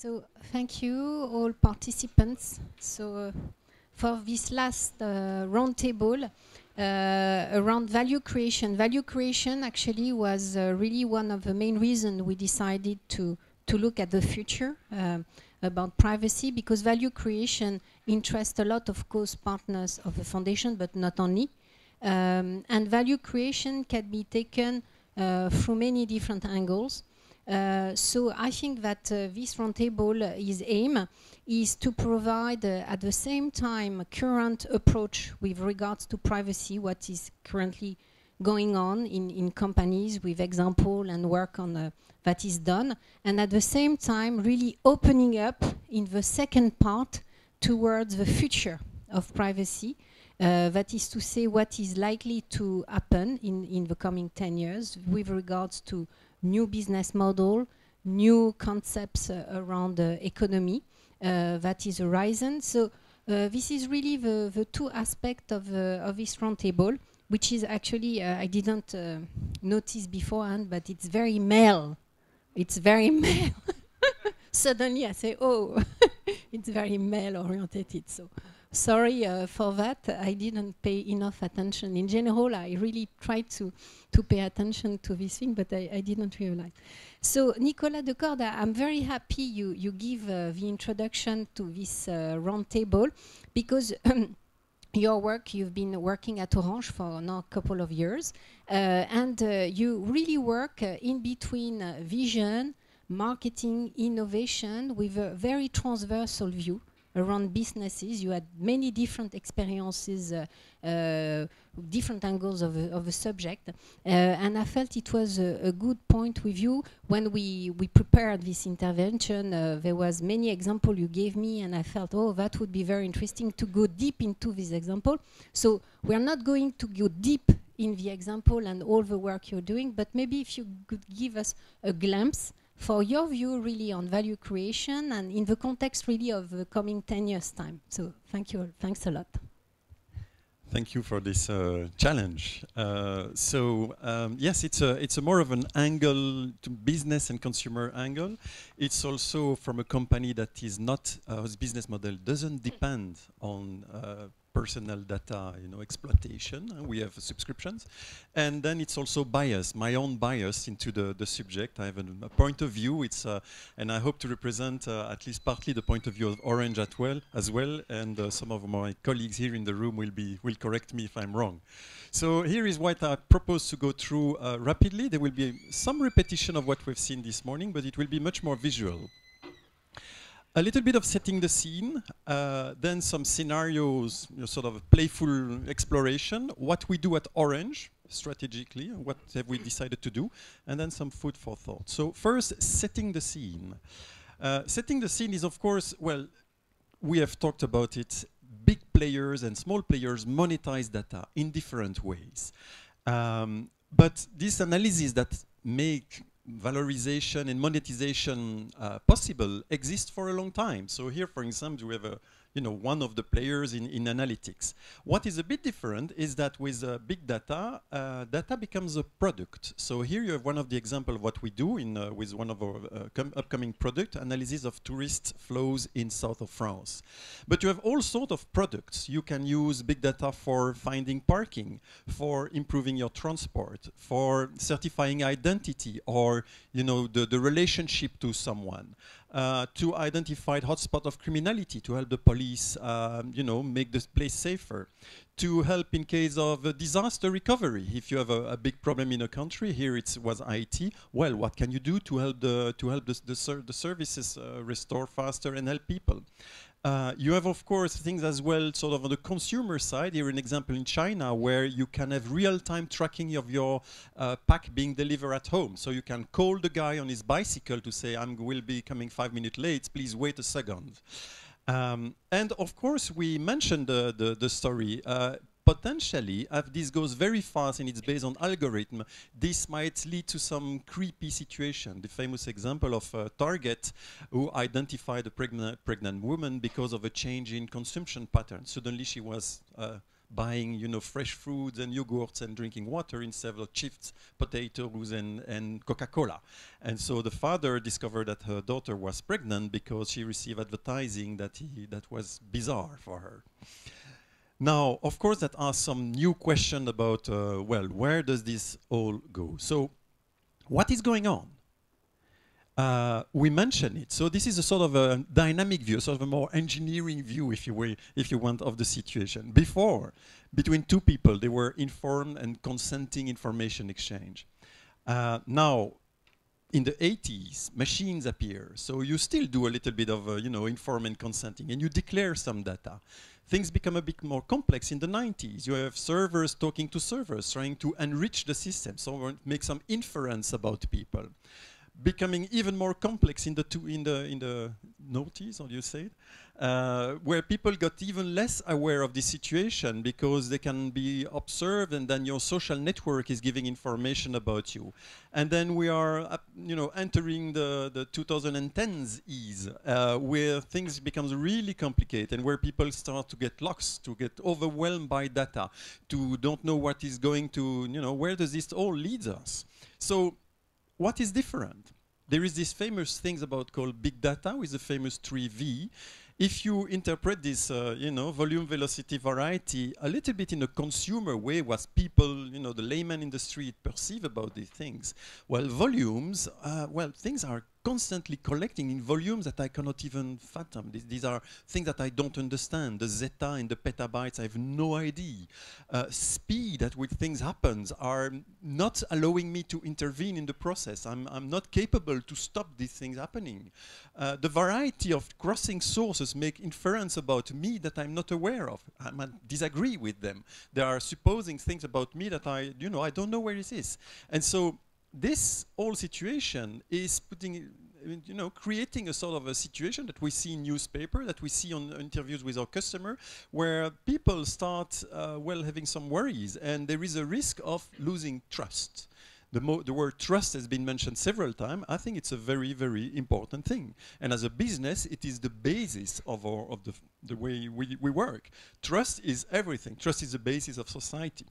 So thank you all participants. So for this last roundtable around value creation. Value creation actually was really one of the main reasons we decided to look at the future about privacy, because value creation interests a lot, of course, partners of the foundation, but not only. And value creation can be taken through many different angles. So I think that this roundtable aim is to provide at the same time a current approach with regards to privacy, what is currently going on in companies with example and work on that is done, and at the same time really opening up in the second part towards the future of privacy. That is to say, what is likely to happen in the coming 10 years with regards to new business model, new concepts around economy that is arising. So this is really the two aspects of this roundtable, which is actually, I didn't notice beforehand, but it's very male. It's very male. Suddenly I say, oh, it's very male-oriented. So sorry for that. I didn't pay enough attention. In general, I really tried to pay attention to this thing, but I didn't realize. So Nicolas de Cordes, I'm very happy you give the introduction to this roundtable, because your work, you've been working at Orange for now a couple of years, and you really work in between vision, marketing, innovation, with a very transversal view around businesses. You had many different experiences, different angles of the subject, and I felt it was a good point with you when we prepared this intervention. There was many examples you gave me, and I felt, oh, that would be very interesting to go deep into this example. So we're not going to go deep in the example and all the work you're doing, but maybe if you could give us a glimpse for your view really on value creation and in the context really of the coming 10 years time. So thank you, thanks a lot. Thank you for this challenge. Yes, it's a more of an angle to business and consumer angle. It's also from a company that is not, whose business model doesn't depend on personal data, exploitation. We have subscriptions, and then it's also bias, my own bias into the subject. I have a point of view. And I hope to represent at least partly the point of view of Orange as well. And some of my colleagues here in the room will correct me if I'm wrong. So here is what I propose to go through rapidly. There will be some repetition of what we've seen this morning, but it will be much more visual. A little bit of setting the scene, then some scenarios, sort of a playful exploration, what we do at Orange strategically, what have we decided to do, and then some food for thought. So first, setting the scene. Setting the scene is, of course, well, we have talked about it, big players and small players monetize data in different ways. But these analyses that make valorization and monetization possible exist for a long time. So here, for example, we have one of the players in analytics. What is a bit different is that with big data, data becomes a product. So here you have one of the examples of what we do with one of our upcoming product analysis of tourist flows in south of France. But you have all sorts of products. You can use big data for finding parking, for improving your transport, for certifying identity, or the relationship to someone. To identify hotspot of criminality, to help the police, make the place safer, to help in case of a disaster recovery. If you have a big problem in a country, here it was IT. Well, what can you do to help the services restore faster and help people? You have, of course, things as well, sort of on the consumer side. Here, an example in China where you can have real-time tracking of your pack being delivered at home. So you can call the guy on his bicycle to say, will be coming 5 minutes late, please wait a second. And of course, we mentioned the story. Potentially, if this goes very fast and it's based on algorithm, this might lead to some creepy situation. The famous example of Target, who identified a pregnant woman because of a change in consumption pattern. Suddenly she was buying, you know, fresh foods and yogurts and drinking water instead of chips, potatoes, and Coca-Cola. And so the father discovered that her daughter was pregnant because she received advertising that was bizarre for her. Now, of course, that asks some new question about, well, where does this all go? So, what is going on? We mentioned it. So this is a sort of a dynamic view, sort of a more engineering view, if you want, of the situation. Before, between two people, they were informed and consenting information exchange. Now, in the 80s, machines appear. So you still do a little bit of, you know, informed and consenting, and you declare some data. Things become a bit more complex in the 90s. You have servers talking to servers, trying to enrich the system, so make some inference about people. Becoming even more complex in the noughties, how do you say it? Where people got even less aware of the situation because they can be observed, and then your social network is giving information about you. And then we are, you know, entering the 2010s where things becomes really complicated, and where people start to get lost, to get overwhelmed by data, to don't know what is going to, you know, where does this all lead us? So, what is different? There is this famous things about called big data with the famous 3V. If you interpret this, you know, volume, velocity, variety, a little bit in a consumer way, what people, you know, the layman in the street perceive about these things. Well, volumes, well, things are constantly collecting in volumes that I cannot even fathom. These are things that I don't understand. The zeta and the petabytes, I have no idea. Speed at which things happen are not allowing me to intervene in the process. I'm not capable to stop these things happening. The variety of crossing sources make inference about me that I'm not aware of. I disagree with them. They are supposing things about me that I don't know where it is. And so this whole situation is putting, you know, creating a sort of a situation that we see in newspaper, that we see on interviews with our customer, where people start, well, having some worries, and there is a risk of losing trust. The word trust has been mentioned several times. I think it's a very, very important thing. And as a business, it is the basis of the way we work. Trust is everything. Trust is the basis of society.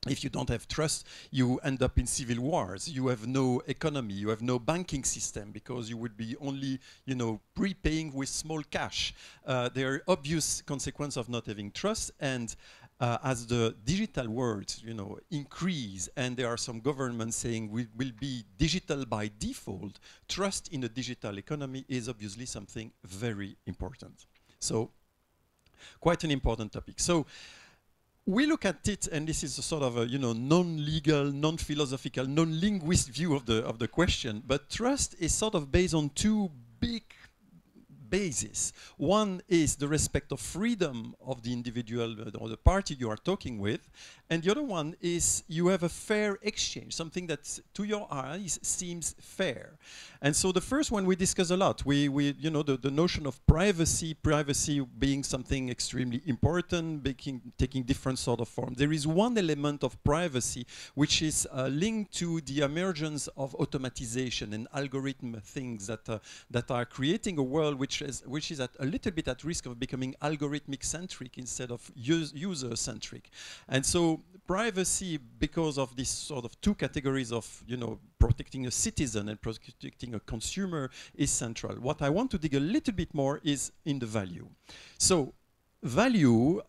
If you don't have trust, you end up in civil wars. You have no economy. You have no banking system because you would be only, you know, prepaying with small cash. There are obvious consequences of not having trust. And as the digital world, you know, increase, and there are some governments saying we will be digital by default, trust in a digital economy is obviously something very important. So, quite an important topic. So, we look at it, and this is a sort of a, you know, non-legal, non-philosophical, non-linguist view of the question. But trust is sort of based on two big basis. One is the respect of freedom of the individual or the party you are talking with, and the other one is you have a fair exchange, something that to your eyes seems fair. And so the first one we discuss a lot. We you know, the notion of privacy being something extremely important, taking different sort of form. There is one element of privacy which is linked to the emergence of automatization and algorithm things that are creating a world which is a little bit at risk of becoming algorithmic centric instead of user centric. And so privacy, because of this sort of two categories of, you know, protecting a citizen and protecting a consumer, is central. What I want to dig a little bit more is in the value. So value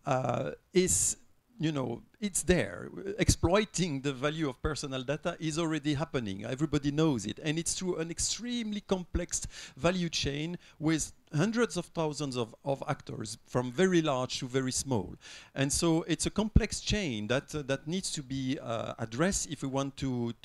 is, you know, it's there. Exploiting the value of personal data is already happening. Everybody knows it. And it's through an extremely complex value chain with hundreds of thousands of actors, from very large to very small. And so it's a complex chain that needs to be addressed if we want to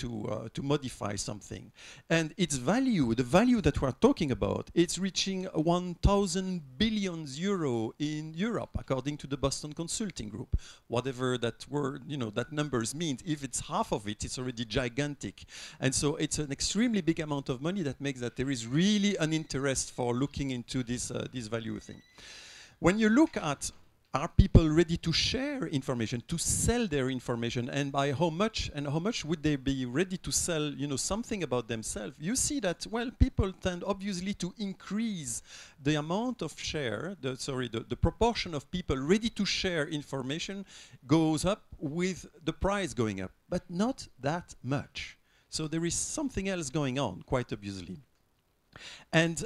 modify something. And its value, the value that we're talking about, it's reaching 1,000 billion euro in Europe, according to the Boston Consulting Group. Whatever that word, you know, that numbers means, if it's half of it, it's already gigantic. And so it's an extremely big amount of money that makes that there is really an interest for looking into this value thing. When you look at are people ready to share information, to sell their information, and by how much? And how much would they be ready to sell, something about themselves? You see that, well, people tend obviously to increase the amount of share, the proportion of people ready to share information goes up with the price going up, but not that much. So there is something else going on, quite obviously. And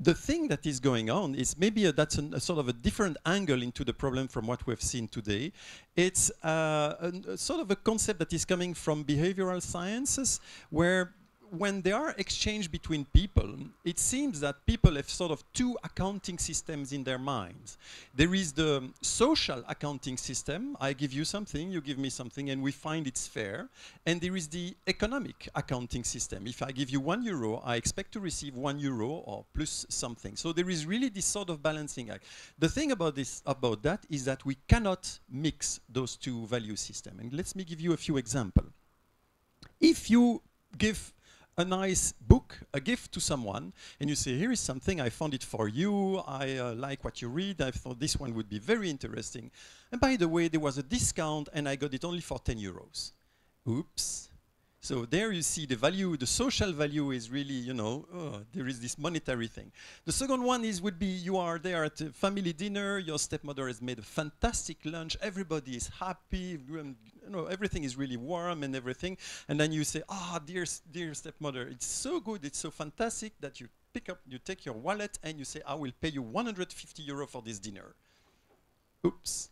the thing that is going on is maybe that's a sort of a different angle into the problem from what we've seen today. It's a sort of a concept that is coming from behavioral sciences, where when there are exchange between people, it seems that people have sort of two accounting systems in their minds. There is the social accounting system. I give you something, you give me something, and we find it's fair. And there is the economic accounting system. If I give you €1, I expect to receive €1 or plus something. So there is really this sort of balancing act. The thing about that is that we cannot mix those two value systems. And let me give you a few examples. If you give a nice book, a gift to someone, and you say, here is something, I found it for you, I like what you read, I thought this one would be very interesting. And by the way, there was a discount and I got it only for €10. Oops. So there you see the value, the social value is really, there is this monetary thing. The second one would be you are there at a family dinner, your stepmother has made a fantastic lunch, everybody is happy, everything is really warm and everything. And then you say, dear stepmother, it's so good, it's so fantastic that you take your wallet and you say, I will pay you €150 for this dinner. Oops.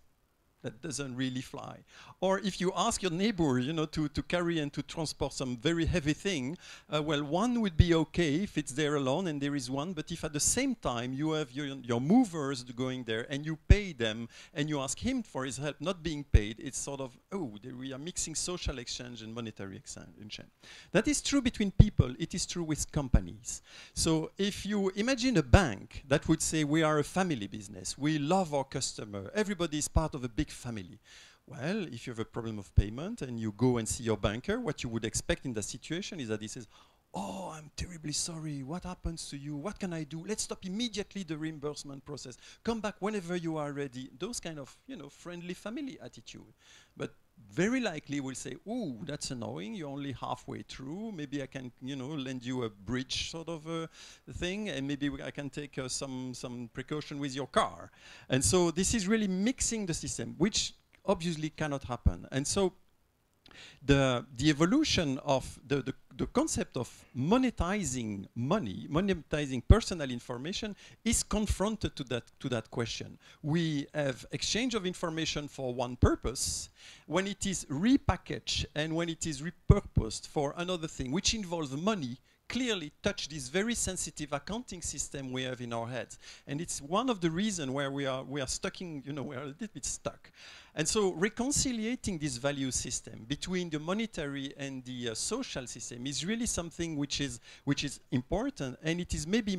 That doesn't really fly. Or if you ask your neighbor, to carry and to transport some very heavy thing, well, one would be okay if it's there alone and there is one, but if at the same time you have your movers going there and you pay them and you ask him for his help not being paid, it's sort of, we are mixing social exchange and monetary exchange. That is true between people, it is true with companies. So if you imagine a bank that would say, we are a family business, we love our customer, everybody is part of a big family. Well, if you have a problem of payment and you go and see your banker, what you would expect in that situation is that he says, oh, I'm terribly sorry, what happens to you, what can I do, let's stop immediately the reimbursement process, come back whenever you are ready. Those kind of, friendly family attitude. But very likely will say, oh, that's annoying, you're only halfway through, maybe I can, lend you a bridge sort of thing, and maybe I can take some precaution with your car. And so this is really mixing the system, which obviously cannot happen. And so the evolution of the concept of monetizing money, monetizing personal information is confronted to that question. We have exchange of information for one purpose. When it is repackaged and when it is repurposed for another thing, which involves money, clearly touch this very sensitive accounting system we have in our heads. And it's one of the reasons where we are stuck in, we are a little bit stuck. And so reconciliating this value system between the monetary and the social system is really something which is important, and it is maybe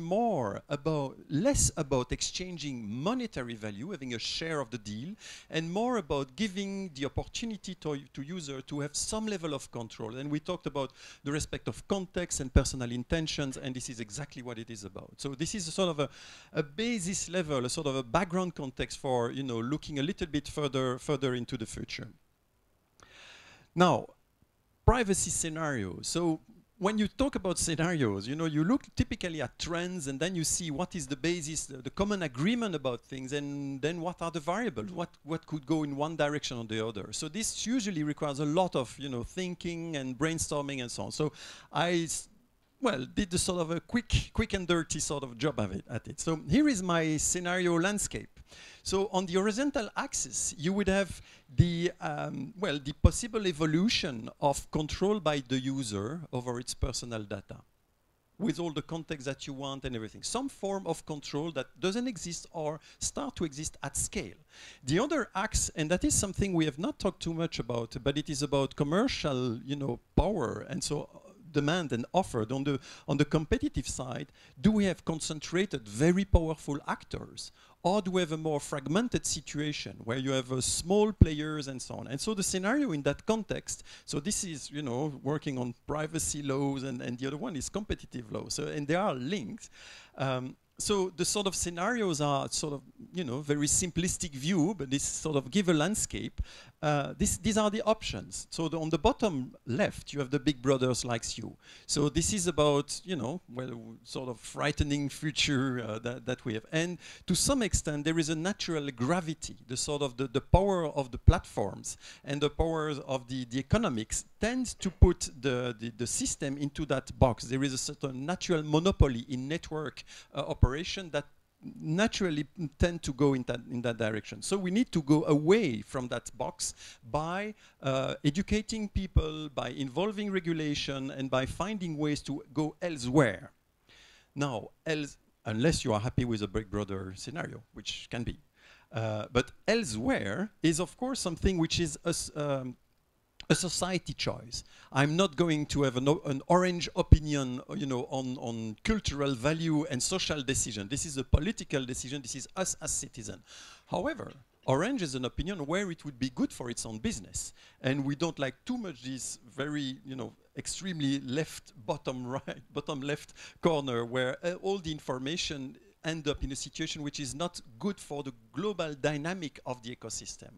less about exchanging monetary value, having a share of the deal, and more about giving the opportunity to user to have some level of control. And we talked about the respect of context and personal intentions, and this is exactly what it is about. So this is a sort of a basis level, a sort of a background context for looking a little bit further into the future. Now, privacy scenarios. So when you talk about scenarios, you look typically at trends, and then you see what is the basis, the common agreement about things, and then what are the variables, what could go in one direction or the other. So this usually requires a lot of thinking and brainstorming and so on. So I did the sort of a quick and dirty sort of job at it. So here is my scenario landscape. So on the horizontal axis, you would have the possible evolution of control by the user over its personal data, with all the context that you want and everything. Some form of control that doesn't exist or start to exist at scale. The other axis, and that is something we have not talked too much about, but it is about commercial, power, and so demand and offered. On the competitive side, do we have concentrated, very powerful actors? Or do we have a more fragmented situation where you have small players and so on? And so the scenario in that context, so this is, working on privacy laws, and the other one is competitive laws. So, and they are linked. so the sort of scenarios are sort of, you know, very simplistic view, but this sort of give a landscape. These are the options. So on the bottom left, you have the big brothers likes you. So this is about, you know, well, sort of frightening future that we have. And to some extent, there is a natural gravity, the sort of the power of the platforms and the powers of the economics tends to put the system into that box. There is a certain natural monopoly in network operation that naturally tend to go in that direction. So we need to go away from that box by educating people, by involving regulation, and by finding ways to go elsewhere. Now, unless you are happy with a Big Brother scenario, which can be. But elsewhere is, of course, something which is a society choice. I'm not going to have an orange opinion, you know, on cultural value and social decision. This is a political decision. This is us as citizens. However, Orange is an opinion where it would be good for its own business, and we don't like too much this very, you know, extremely left, bottom left corner where all the information end up in a situation which is not good for the global dynamic of the ecosystem.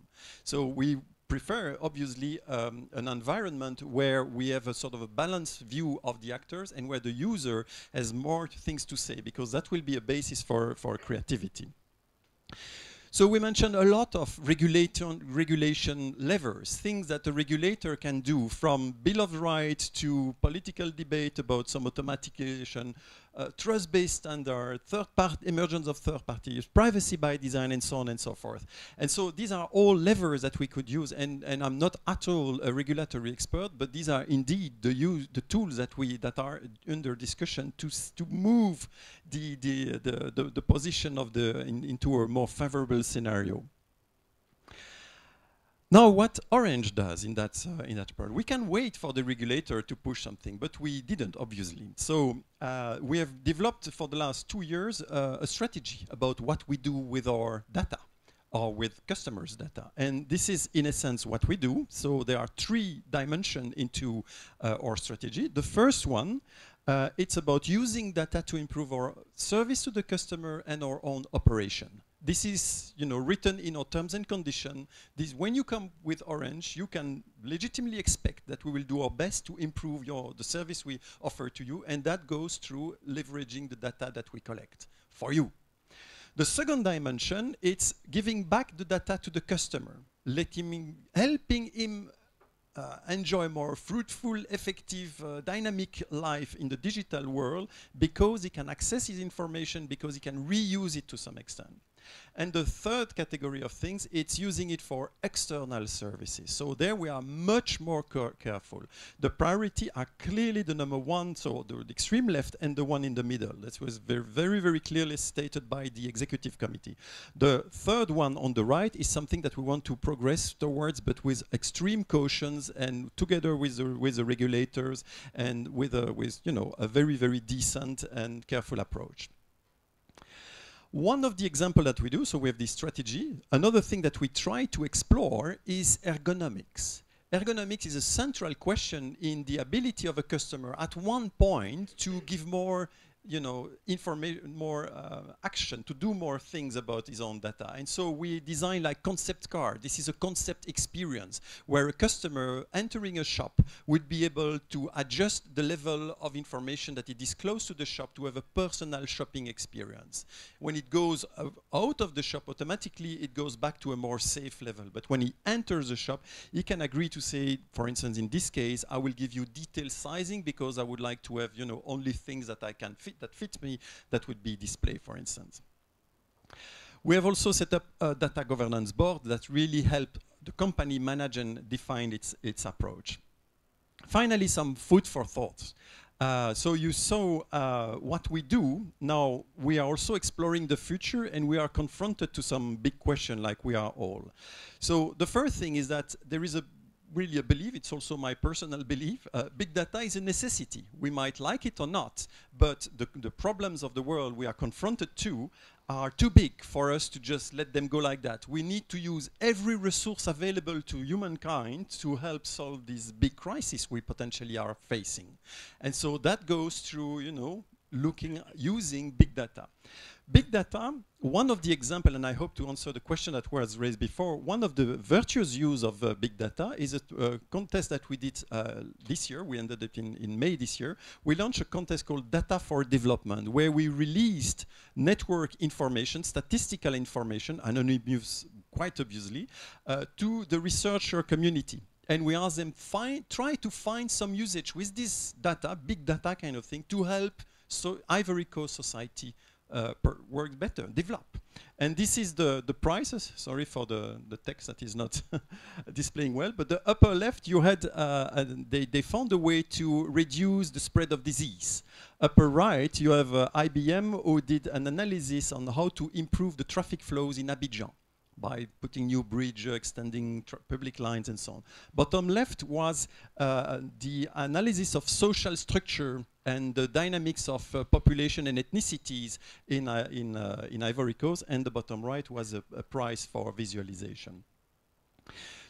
So we prefer, obviously, an environment where we have a sort of a balanced view of the actors and where the user has more things to say, because that will be a basis for creativity. So we mentioned a lot of regulation levers, things that a regulator can do, from Bill of Rights to political debate about some automation, trust-based standard, emergence of third parties, privacy by design, and so on and so forth. And so these are all levers that we could use, and I'm not at all a regulatory expert, but these are indeed the tools that are under discussion to move the position of into a more favorable scenario. Now, what Orange does in that part, we can wait for the regulator to push something, but we didn't, obviously. So we have developed for the last 2 years a strategy about what we do with our data, or with customers' data. And this is, in essence, what we do. So there are 3 dimensions into our strategy. The first one, it's about using data to improve our service to the customer and our own operation. This is, you know, written in our terms and conditions. When you come with Orange, you can legitimately expect that we will do our best to improve the service we offer to you, and that goes through leveraging the data that we collect for you. The second dimension, it's giving back the data to the customer, helping him enjoy more fruitful, effective, dynamic life in the digital world, because he can access his information, because he can reuse it to some extent. And the third category of things, it's using it for external services. So there we are much more careful. The priority are clearly the number one, so the extreme left and the one in the middle. That was very, very clearly stated by the executive committee. The third one on the right is something that we want to progress towards, but with extreme cautions and together with the regulators and with you know, a very, very decent and careful approach. One of the examples that we do, so we have this strategy. Another thing that we try to explore is ergonomics. Ergonomics is a central question in the ability of a customer at one point to give more, you know, information, more action, to do more things about his own data. And so we design like concept car. This is a concept experience where a customer entering a shop would be able to adjust the level of information that he discloses to the shop to have a personal shopping experience. When it goes out of the shop, automatically it goes back to a more safe level. But when he enters the shop, he can agree to say, for instance, in this case, I will give you detailed sizing because I would like to have, you know, only things that I can fit, that fits me, that would be displayed, for instance. We have also set up a data governance board that really help the company manage and define its approach. Finally, some food for thought. So you saw what we do. Now we are also exploring the future, and we are confronted to some big questions, like we are all. So the first thing is that there is really a belief, it's also my personal belief, big data is a necessity. We might like it or not, but the problems of the world we are confronted to are too big for us to just let them go like that. We need to use every resource available to humankind to help solve this big crisis we potentially are facing. And so that goes through, you know, using big data. Big data, one of the examples, and I hope to answer the question that was raised before, one of the virtuous use of big data is a contest that we did this year. We ended it in May this year. We launched a contest called Data for Development, where we released network information, statistical information, anonymous quite obviously, to the researcher community. And we asked them, try to find some usage with this data, big data kind of thing, to help Ivory Coast society work better, develop. And this is the prices. Sorry for the text that is not displaying well, but the upper left, you had, they found a way to reduce the spread of disease. Upper right, you have IBM, who did an analysis on how to improve the traffic flows in Abidjan by putting new bridge, extending public lines and so on. Bottom left was the analysis of social structure and the dynamics of population and ethnicities in Ivory Coast, and the bottom right was a prize for visualization.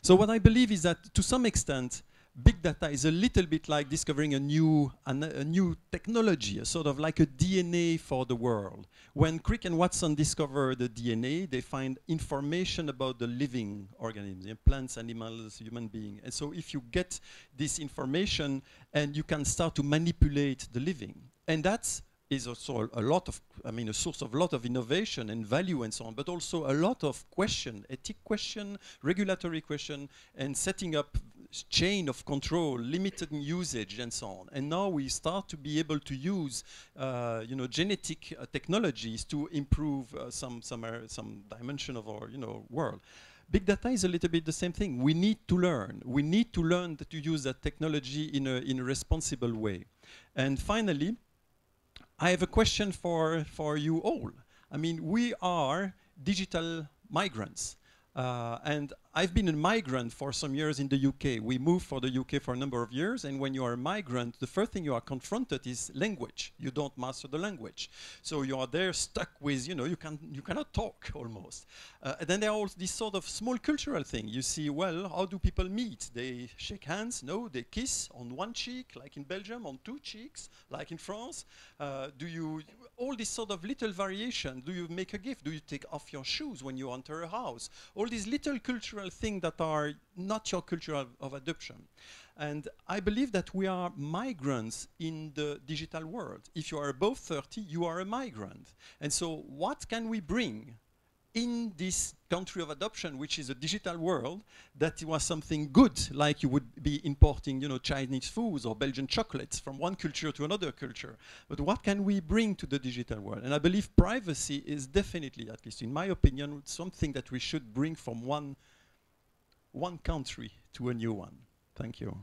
So what I believe is that to some extent, big data is a little bit like discovering a new technology, a sort of like a DNA for the world. When Crick and Watson discovered the DNA, they find information about the living organisms, plants, animals, human beings. And so if you get this information, and you can start to manipulate the living. And that is also a lot of, a source of a lot of innovation and value and so on, but also a lot of question, ethic question, regulatory question, and setting up chain of control, limited usage, and so on. And now we start to be able to use, genetic technologies to improve some dimension of our, world. Big data is a little bit the same thing. We need to learn. We need to learn to use that technology in a responsible way. And finally, I have a question for you all. We are digital migrants. And I've been a migrant for some years in the UK. We moved for the UK for a number of years, and when you are a migrant, the first thing you are confronted is language. You don't master the language. So you are there stuck with, you cannot talk almost. And then there are all these sort of small cultural thing. You see, well, how do people meet? They shake hands? No, they kiss on one cheek, like in Belgium, on two cheeks, like in France. All this sort of little variation. Do you make a gift? Do you take off your shoes when you enter a house? All these little cultural things that are not your culture of adoption. And I believe that we are migrants in the digital world. If you are above 30, you are a migrant. And so what can we bring in this country of adoption, which is a digital world, that it was something good, like you would be importing, Chinese foods or Belgian chocolates from one culture to another culture. But what can we bring to the digital world? And I believe privacy is definitely, at least in my opinion, something that we should bring from one country to a new one. Thank you.